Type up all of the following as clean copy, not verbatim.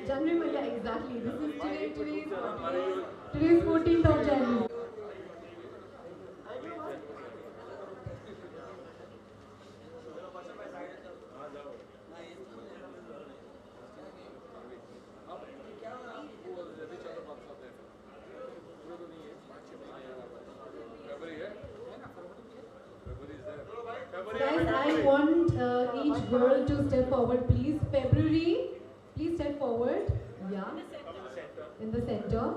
January, yeah, exactly. This is today's 14th of January. Guys, I want each girl to step forward, please. February, please step forward. Yeah, in the center.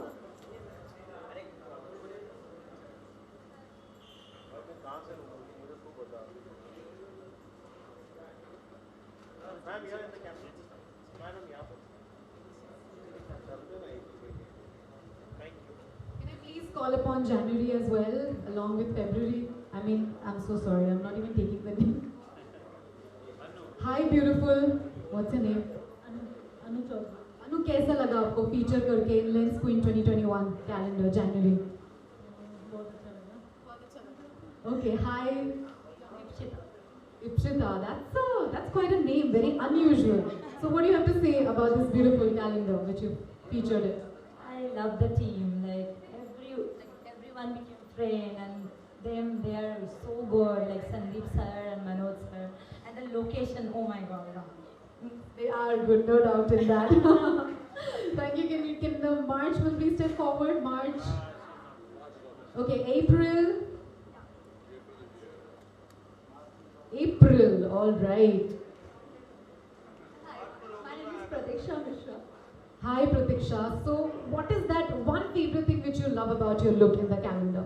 Can I please call upon January as well, along with February? I mean, I'm so sorry, I'm not even taking the name. Hi, beautiful. What's your name? अनु चौधरी. अनु, कैसा लगा आपको feature करके lens queen 2021 calendar जनवरी? बहुत अच्छा लगा. Okay, hi, Ipsita. Ipshita. That's quite a name, very unusual. So, what do you have to say about this beautiful calendar which you featured it? I love the team. Everyone became friend, and they are so good. Like Sandeep sir and Manoj sir, and the location. Oh my God. They are good, no doubt in that. Thank you. Can the March will please step forward? March. Okay, April. April, all right. Hi, my name is Pratiksha Mishra. Hi, Pratiksha. So, what is that one favorite thing which you love about your look in the calendar?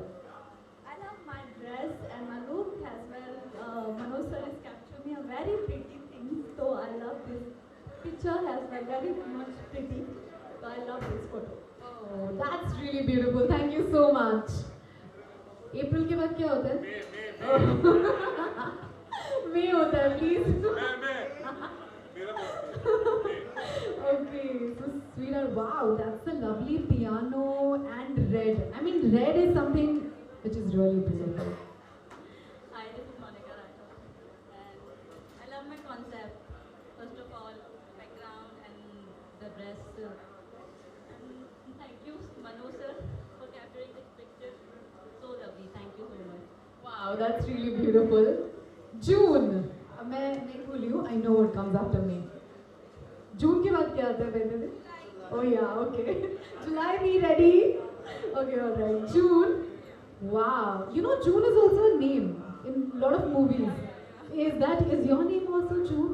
I love my dress and my look as well. Manoj sir has captured me a very pretty thing, so I love this picture has been very much pretty. So I love this photo. Oh, that's really beautiful. Thank you so much. April के बाद क्या होता है? May होता है, please. Okay, so sweetheart, wow, that's a lovely piano and red. I mean, red is something which is really beautiful. Hi, this is Monica Rathod, and I love my concept. First of all, background and the dress. And thank you, Manu sir, for capturing this picture. So lovely. Thank you so much. Wow, that's really beautiful. June. मैं नहीं भूली हूँ. I know what comes after me. June के बाद क्या आता है वैसे? Oh yeah, okay. July, be ready. Okay, all right. June. Wow. You know, June is also a name in a lot of movies. Is your name also June?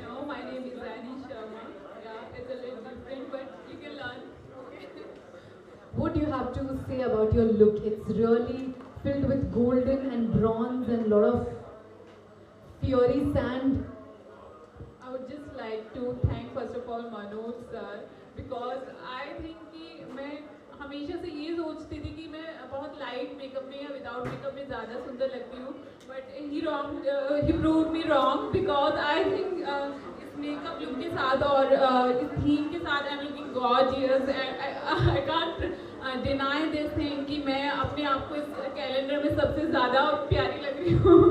No, my name is Annie Sharma. Yeah, it's a little different, but you can learn. What do you have to say about your look? It's really filled with golden and bronze and a lot of fiery sand. I would just like to thank first of all Manoj sir because I think कि मैं हमेशा से ये सोचती थी कि मैं बहुत लाइट मेकअप में या विदाउट मेकअप में ज़्यादा सुंदर लगती हूँ but he proved me wrong because I think इस मेकअप लुक के साथ और इस थीम के साथ I'm looking gorgeous and I can't deny this thing कि मैं अपने आप को इस कैलेंडर में सबसे ज़्यादा प्यारी लग रही हूँ.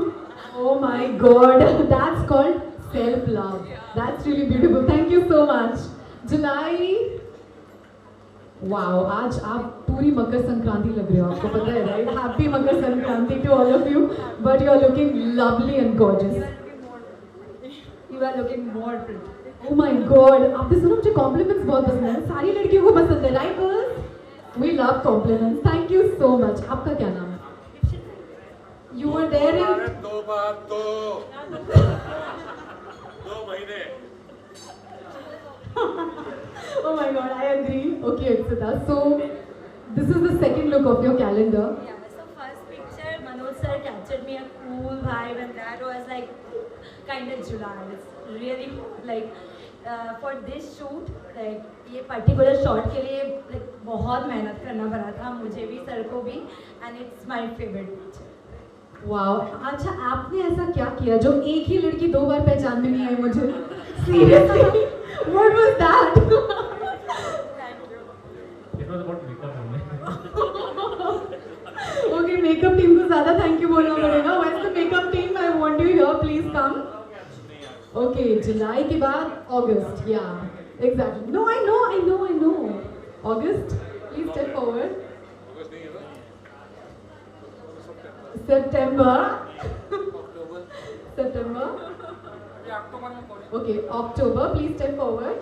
Oh my God, that's called self-love. Yeah. That's really beautiful. Thank you so much. July. Wow, आज आप पूरी मकर संक्रांति लग रहे हो, आपको पता है, right? Happy Makar Sankranti to all of you. But you are looking lovely and gorgeous. You are looking more pretty. Oh my God, आपने सुना मुझे compliments बहुत पसंद है. सारी लड़कियों को पसंद है, right girls? We love compliments. Thank you so much. आपका क्या नाम है? You were there in. दो महीने. Oh my God, I agree. Okay, Ipsita. So, this is the second look of your calendar. Yeah, so first picture, Manoj sir captured me a cool vibe, and that was like kind of July. It's really like for this shoot, like ये particular shot के लिए like बहुत मेहनत करना पड़ा था मुझे भी सर को भी, and it's my favorite picture. Wow. अच्छा, आपने ऐसा क्या किया जो एक ही लड़की दो बार पहचान में नहीं आई मुझे? Seriously, what was that? Thank you. It was about makeup only. जुलाई के बाद अगस्त, या exactly. No I know August. Please step forward. September. Okay October. Please step forward.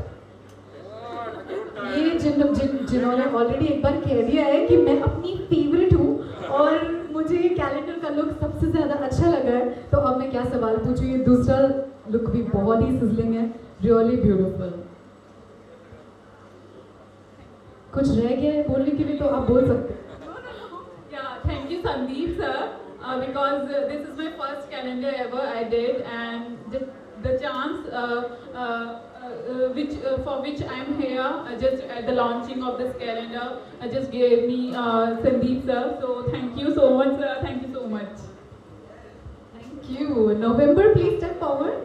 ये जिन्होंने ऑलरेडी एक बार कह दिया है कि मैं अपनी फेवरेट हूँ और मुझे कैलेंडर का लुक सबसे ज़्यादा अच्छा लगा है, तो अब मैं क्या सवाल पूछूँ. ये दूसरा लुक भी बहुत ही सिजलिंग है, रियली ब्यूटीफुल. कुछ रह गया है बोलने के लिए तो आप बोल सकते हैं. Yeah, thank you, Sandeep sir, because this is my first calendar ever I did, and the chance for which I'm here, just at the launching of this calendar, just gave me Sandeep sir. So thank you so much, sir. Thank you so much. Thank you. November please step forward.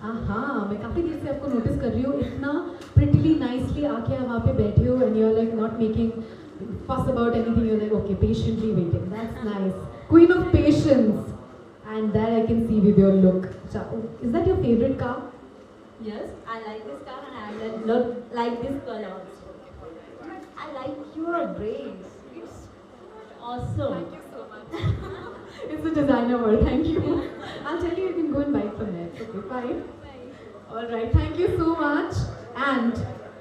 हाँ, मैं काफ़ी देर से आपको notice कर रही हूँ, इतना प्रिटिली nicely आके आप वहाँ पे बैठे हो and you are like not making fuss about anything. You're like, okay, patiently waiting. That's nice. Queen of patience. And that I can see with your look. Is that your favorite car? Yes, I like this car and I like this color also. I like your braids. It's awesome. Thank you so much. It's a designer word. Thank you. I'll tell you can go and buy it from there. Okay, fine. All right. Thank you so much. And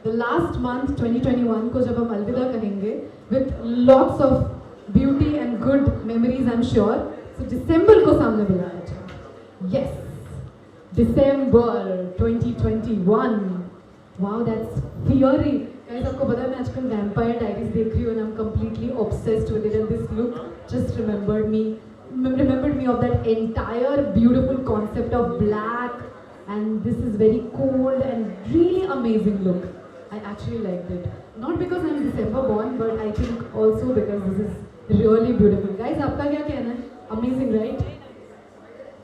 the last month 2021 को जब हम अलविदा कहेंगे with lots of beauty and good memories I'm sure. So December को सामने बुलाया जाए. Yes, December 2021. Wow, that's fiery. Guys, आपको पता है मैं आजकल Vampire Diaries देख रही हूँ and I'm completely obsessed with it. And this look just remembered me of that entire beautiful concept of black. And this is very cold and really amazing look. I actually liked it. Not because I'm December born, but I think also because this is really beautiful. Guys, आपका क्या कहना है? Amazing, right?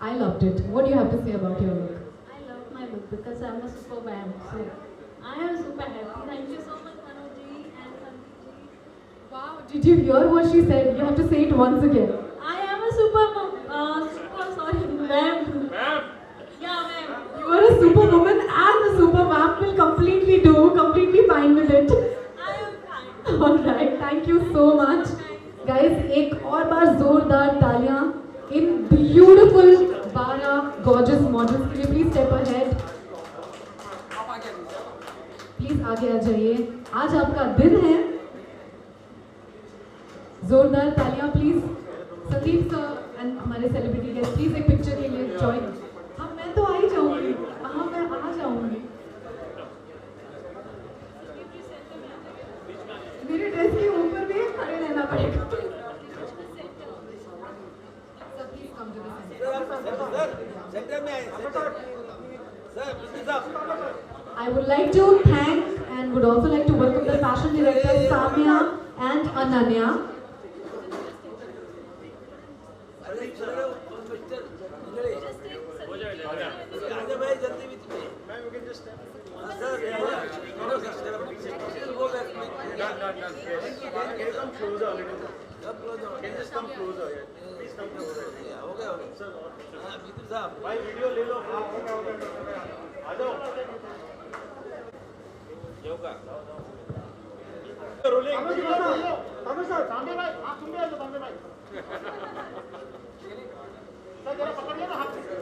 I loved it. What do you have to say about your look? I love my look because I'm a super vamp. So I am super happy. Thank you so much, Manoj ji and Sandeep ji. Wow, did you hear what she said? You have to say it once again. I am a super vamp. Ma'am Yeah, vamp. You are a superwoman and the super vamp will completely fine with it. I am fine. Alright, thank you so much. Guys, एक और बार जोरदार तालियां इन beautiful 12 gorgeous models के लिए. Please step ahead. Please आगे आ जाइए. आज आपका दिन है. जोरदार तालियां प्लीज. संदीप सर एंड हमारे सेलिब्रिटी गेस्ट प्लीज एक पिक्चर के लिए ज्वाइन. हाँ, मैं तो आ ही जाऊंगी. हाँ, मैं आ जाऊंगी. मेरे ड्रेस के ऊपर भी खड़े रहना पड़ेगा. I would like to thank and would also like to welcome the fashion director Samya and Ananya. भाई वीडियो ले लो. आ जाओ. रोलिंग. तांबे सर, तांबे भाई, आप सुन रहे हो तांबे भाई? सर जरा पकड़िए ना हाथ से. क्या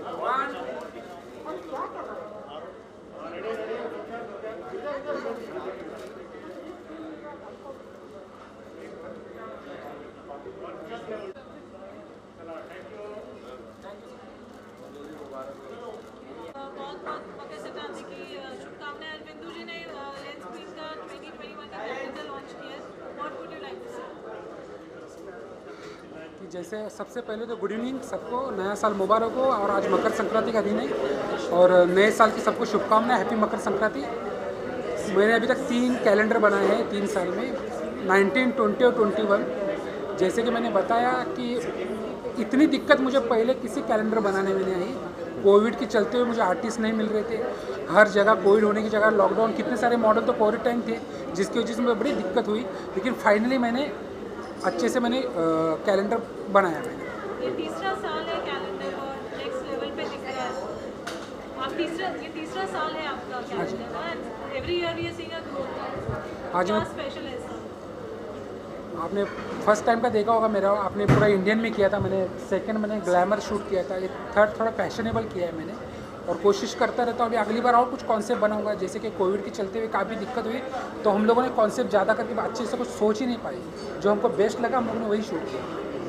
कर रहा है? बहुत बहुत मकर संक्रांति की शुभकामनाएं. अरविंदू जी ने लेंस क्वीन का 2021 का कैलेंडर लॉन्च किया है. What would you like to say? कि जैसे सबसे पहले तो गुड इवनिंग सबको, नया साल मुबारक हो. और आज मकर संक्रांति का दिन है और नए साल की सबको शुभकामनाएं. हैप्पी मकर संक्रांति. मैंने अभी तक 3 कैलेंडर बनाए हैं 3 साल में, 19, 20 और 21. जैसे कि मैंने बताया कि इतनी दिक्कत मुझे पहले किसी कैलेंडर बनाने में नहीं आई. कोविड के चलते हुए मुझे आर्टिस्ट नहीं मिल रहे थे. हर जगह कोविड होने की जगह लॉकडाउन, कितने सारे मॉडल तो कोविड टाइम थे जिसकी वजह से मुझे बड़ी दिक्कत हुई. लेकिन फाइनली मैंने अच्छे से कैलेंडर बनाया. मैंने ये तीसरा साल है कैलेंडर और नेक्स्ट लेवल पे दिख रहा है. ये तीसरा साल है आपका कैलेंडर का and every year we are seeing a growth. हाँ जी, क्या मैं स्पेशल है इसका? आपने फर्स्ट टाइम का देखा होगा मेरा, आपने पूरा इंडियन में किया था, मैंने सेकंड मैंने ग्लैमर शूट किया था, ये थर्ड थोड़ा फैशनेबल किया है मैंने, और कोशिश करता रहता हूँ अभी अगली बार और कुछ कॉन्सेप्ट बनाऊंगा। जैसे कि कोविड के चलते हुए काफ़ी दिक्कत हुई तो हम लोगों ने कॉन्सेप्ट ज़्यादा करके अच्छे से कुछ सोच ही नहीं पाई, जो हमको बेस्ट लगा हम लोगों ने वही शूट किया।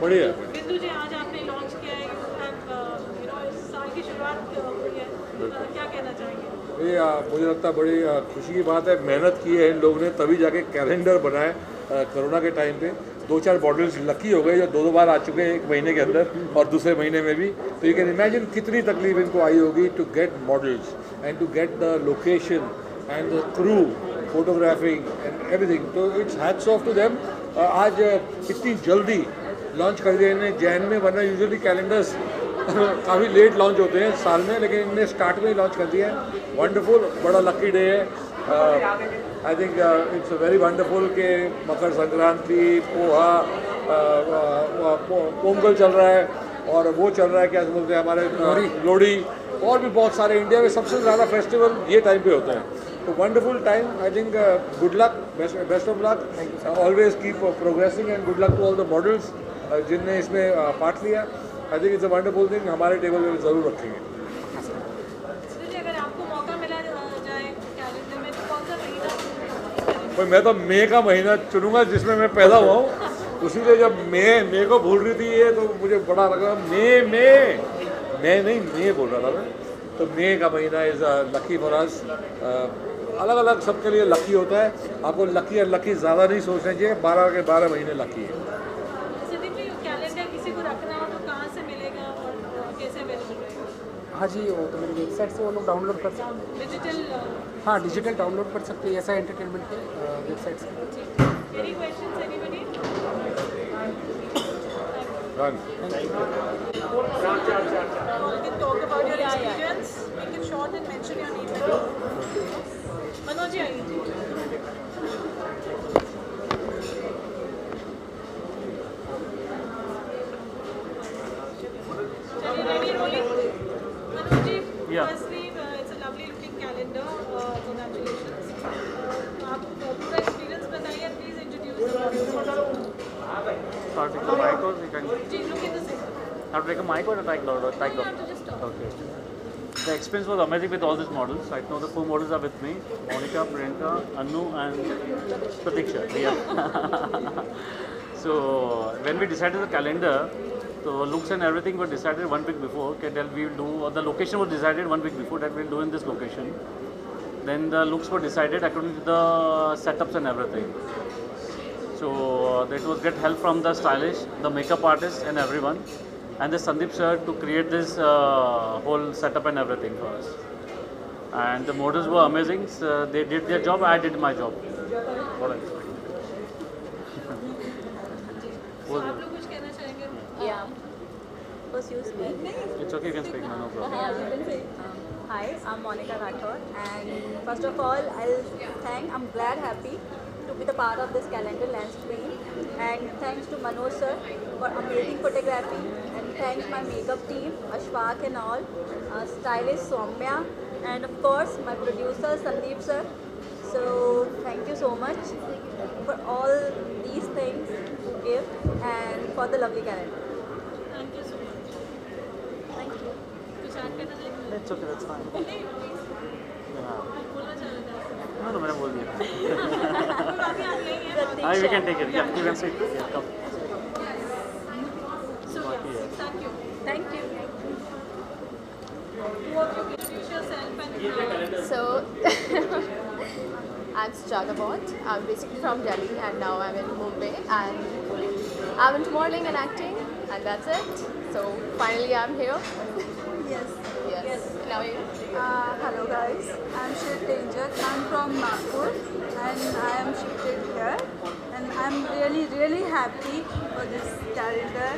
बढ़िया। बिंदु जी आज आपने लॉन्च किया है, इस साल की शुरुआत हुई है, क्या कहना चाहेंगे? ये मुझे लगता है बड़ी खुशी की बात है, मेहनत की है इन लोगों ने तभी जाके कैलेंडर बनाए कोरोना के टाइम पे। 2-4 मॉडल्स लकी हो गए जो 2 बार आ चुके हैं 1 महीने के अंदर और दूसरे महीने में भी। तो यू कैन इमेजिन कितनी तकलीफ इनको आई होगी to get models and to get the location and the crew photographing and everything. तो it's hats off to them. आज इतनी जल्दी लॉन्च कर दिया इन्हें जैन में, वरना यूजुअली कैलेंडर्स काफ़ी लेट लॉन्च होते हैं साल में, लेकिन इन्हें स्टार्ट में ही लॉन्च कर दिया है। वंडरफुल, बड़ा लकी डे है। आई थिंक इट्स वेरी वंडरफुल के मकर संक्रांति, पोहा, पोंगल चल रहा है और वो चल रहा है क्या बोलते हैं हमारे लोहड़ी, और भी बहुत सारे इंडिया में सबसे ज़्यादा फेस्टिवल ये टाइम पे होते हैं। तो wonderful time. I think good luck, best of luck, always keep progressing and good luck to all the models जिनने इसमें पार्ट लिया। I think it's a wonderful thing, हमारे टेबल पे ज़रूर रखेंगे। अगर आपको मौका मिला जाए कैलेंडर में तो कौन सा महीना? भाई मैं तो मई का महीना चुनूंगा जिसमें मैं पैदा हुआ हूँ, उसीलिए जब मई को भूल रही थी ये तो मुझे बड़ा लगा। मैं नहीं मई बोल रहा था मैं, तो मई का महीना इज़ लकी फॉर अस। अलग अलग सबके लिए लकी होता है, आपको लकी और लकी ज़्यादा नहीं सोचना चाहिए। 12 के 12 महीने लकी है। कैलेंडर किसी को रखना हो तो कहाँ से मिलेगा और कैसे अवेलेबल रहेगा? हाँ जी, वो तो मेरी वेबसाइट से वो लोग डाउनलोड कर सकते हैं। डिजिटल? हाँ, डिजिटल डाउनलोड कर सकते हैं ऐसा एंटरटेनमेंट के वेबसाइट से। Any questions anybody? Done. You can talk about your experience, make it short and mention your name. Manoj ji आइए। चलिए ready rolling? Manoj ji, firstly it's a lovely looking calendar. Congratulations. आप पूरा experience बताइए, please introduce yourself. Start with the mic or you can ji, look in the center. have to take a mic or a mic You have to just talk. Okay. The experience was amazing with all these models. Right now the 4 models are with me: Monica, Priyanka, Anu, and Pratiksha. Yeah. So when we decided the calendar, the looks and everything were decided 1 week before. Okay, that we will do. Or the location was decided 1 week before that we'll do in this location. Then the looks were decided according to the setups and everything. So that was get help from the stylish, the makeup artist, and everyone. And the Sandeep sir to create this whole setup and everything for us. And the models were amazing. So they did their job, I did my job. What I So आप लोग कुछ कहना चाहेंगे? Yeah. First you speak. It's okay, you can speak, no problem. Hi, I'm Monica Rathod, and first of all, I'm glad, happy to be the part of this calendar lens screen, and thanks to Manoj sir for amazing photography, and thanks my makeup team, Ashfaq and all, stylist Soumya, and of course my producer Sandeep sir. So thank you so much for all these things you give, and for the lovely calendar. Thank you so much. Thank you. कुछ add करना चाहेंगे? It's okay, that's fine. नहीं, please. बोलना चाह रहे थे आप। No, मैंने बोल दिया. कोई बात नहीं, आप यहीं हैं। We can take it. Yeah, you can sit. Yeah, come. So yeah, thank you. Thank you. Two of you introduce yourself and So, I'm Sujata Bond. I'm basically from Delhi and now I'm in Mumbai, and I'm into modeling and acting, and that's it. So finally I'm here. Yes. Yes. Now you? Hello guys, I'm Shiv Tenjak. I'm from Nagpur and I am shifted here, and I'm really happy for this calendar,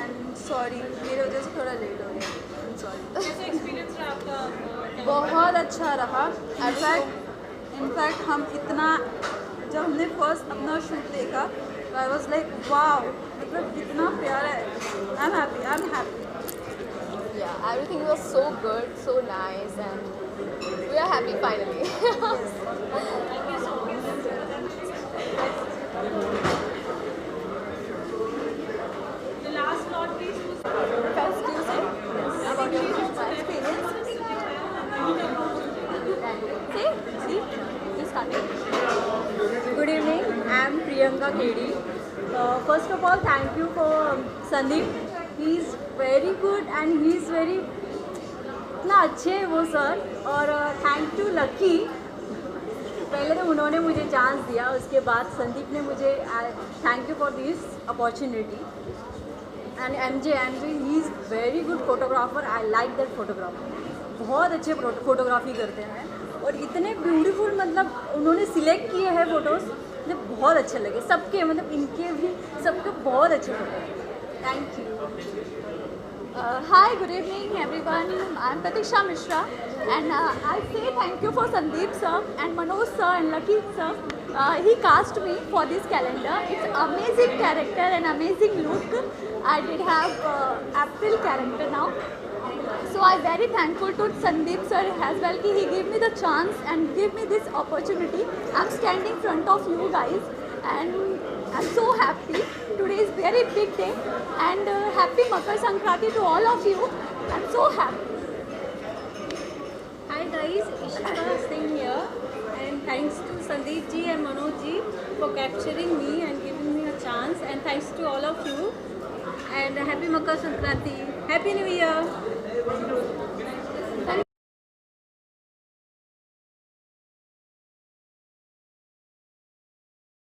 and sorry मेरे वजह से थोड़ा late हो गया. I'm sorry. कैसा experience रहा आपका? बहुत अच्छा रहा. इनफैक्ट हम इतना जब हमने फर्स्ट अपना शूट देखा तो आई वॉज लाइक वाओ, मतलब इतना प्यारा है. I am happy. Yeah. everything was so good, so nice, and we are happy finally. The last slot, please. Excuse me, about your experience. See, please starting. Good evening, I am Priyanka Khedi. First of all, thank you for Sandeep. He is very good and he is very इतना अच्छे है वो sir. और thank you lucky, पहले तो उन्होंने मुझे chance दिया, उसके बाद संदीप ने मुझे thank you for this opportunity. And MJ he is very good photographer. I like that photographer. बहुत अच्छे फोटोग्राफी करते हैं और इतने ब्यूटीफुल मतलब उन्होंने सिलेक्ट किए हैं फ़ोटोज़, मुझे बहुत अच्छे लगे सबके, मतलब इनके भी सबके बहुत अच्छे photo. Thank you. Hi, good evening everyone. I'm Pratiksha Mishra and I say thank you for Sandeep sir and Manoj sir and Lucky sir. He cast me for this calendar. It's amazing character and amazing look. I did have April character now. So I'm very thankful to Sandeep sir as well. He gave me the chance and gave me this opportunity. I'm standing in front of you guys and I'm so happy. Today is very big day and happy Makar Sankranti to all of you. I'm so happy. Hi guys, Ishita Singh here, and thanks to Sandeep ji and Manoj ji for capturing me and giving me a chance, and thanks to all of you, and happy Makar Sankranti, happy New Year.